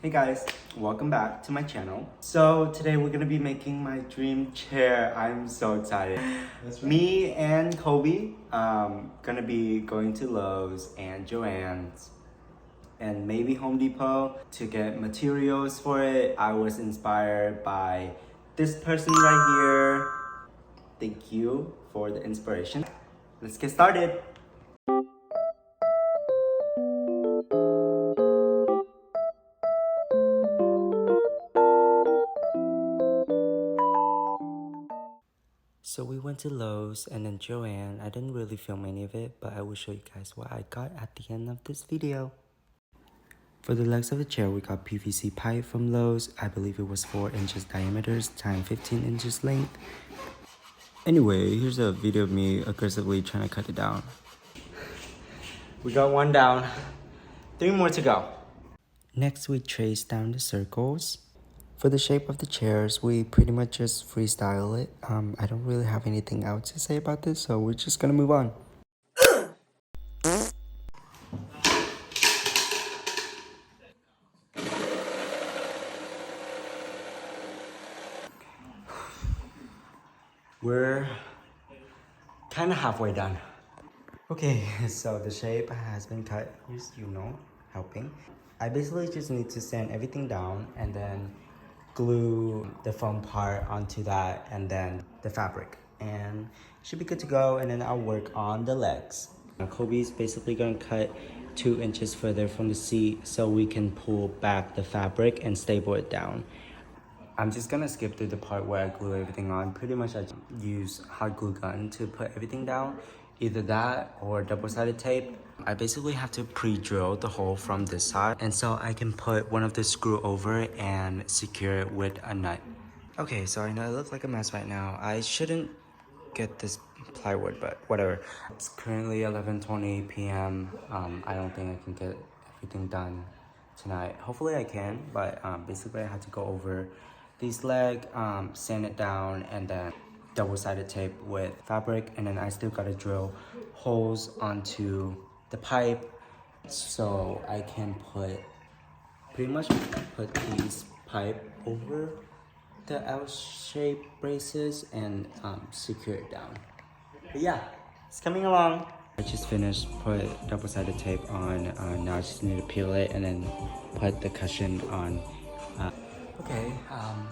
Hey guys, welcome back to my channel. So today we're gonna be making my dream chair. I'm so excited. That's right. Me and Kobe gonna be going to Lowe's and Joann's and maybe Home Depot to get materials for it. I was inspired by this person right here. Thank you for the inspiration. Let's get started. So we went to Lowe's and then Joann. I didn't really film any of it, but I will show you guys what I got at the end of this video. For the legs of the chair, we got PVC pipe from Lowe's. I believe it was 4 inches diameters times 15 inches length. Anyway, here's a video of me aggressively trying to cut it down. We got one down, 3 more to go. Next, we trace down the circles. For the shape of the chairs, we pretty much just freestyle it. I don't really have anything else to say about this, so we're just gonna move on. We're kind of halfway done. Okay, so the shape has been cut. Here's helping. I basically just need to sand everything down and then glue the foam part onto that and then the fabric. And should be good to go, and then I'll work on the legs. Now Kobe's basically gonna cut 2 inches further from the seat so we can pull back the fabric and staple it down. I'm just gonna skip through the part where I glue everything on. Pretty much I use hot glue gun to put everything down. Either that or double-sided tape. I basically have to pre-drill the hole from this side, and so I can put one of the screw over it and secure it with a nut. Okay, so I know it looks like a mess right now. I shouldn't get this plywood, but whatever. It's currently 11:20 p.m. I don't think I can get everything done tonight. Hopefully I can, but basically I had to go over these legs, sand it down, and then double-sided tape with fabric, and then I still gotta drill holes onto the pipe so I can pretty much put these pipe over the L-shaped braces and secure it down. But yeah, it's coming along. I just finished put double-sided tape on. Now I just need to peel it and then put the cushion on. Okay,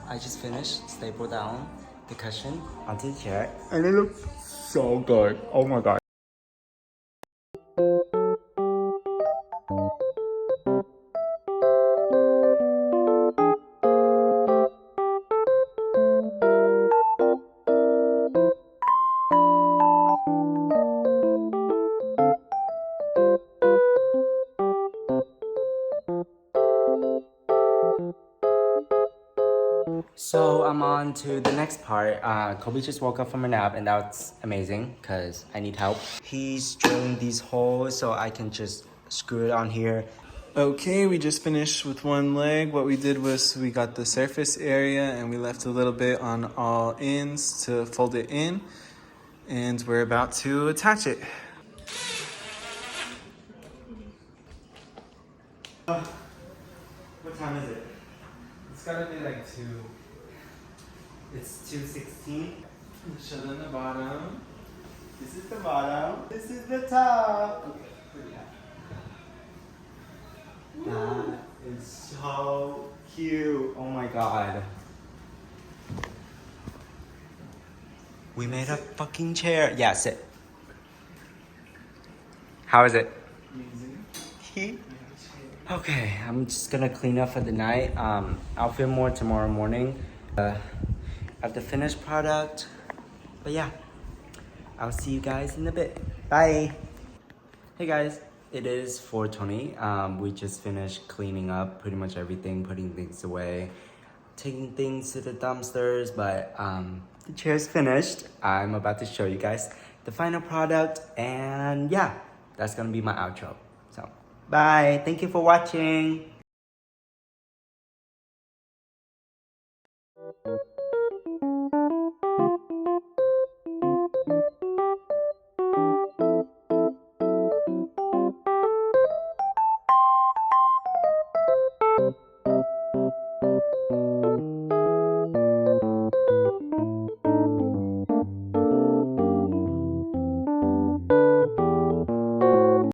I just finished staple down the cushion onto the chair, and it looks so good. Oh my god. So I'm on to the next part. Kobe just woke up from a nap, and that's amazing because I need help. He's drilling these holes so I can just screw it on here. Okay, we just finished with one leg. What we did was we got the surface area and we left a little bit on all ends to fold it in, and we're about to attach it. What time is it? It's gotta be like 2. It's 2:16. Show them the bottom. This is the bottom. This is the top. That is so cute. Oh my god. We made a fucking chair. Yeah, sit. How is it? Amazing. Okay, I'm just gonna clean up for the night. I'll film more tomorrow morning of the finished product. But yeah, I'll see you guys in a bit. Bye. Hey guys, it is 4:20. We just finished cleaning up pretty much everything, putting things away, taking things to the dumpsters, but the chair's finished. I'm about to show you guys the final product, and yeah, that's gonna be my outro. So, bye. Thank you for watching.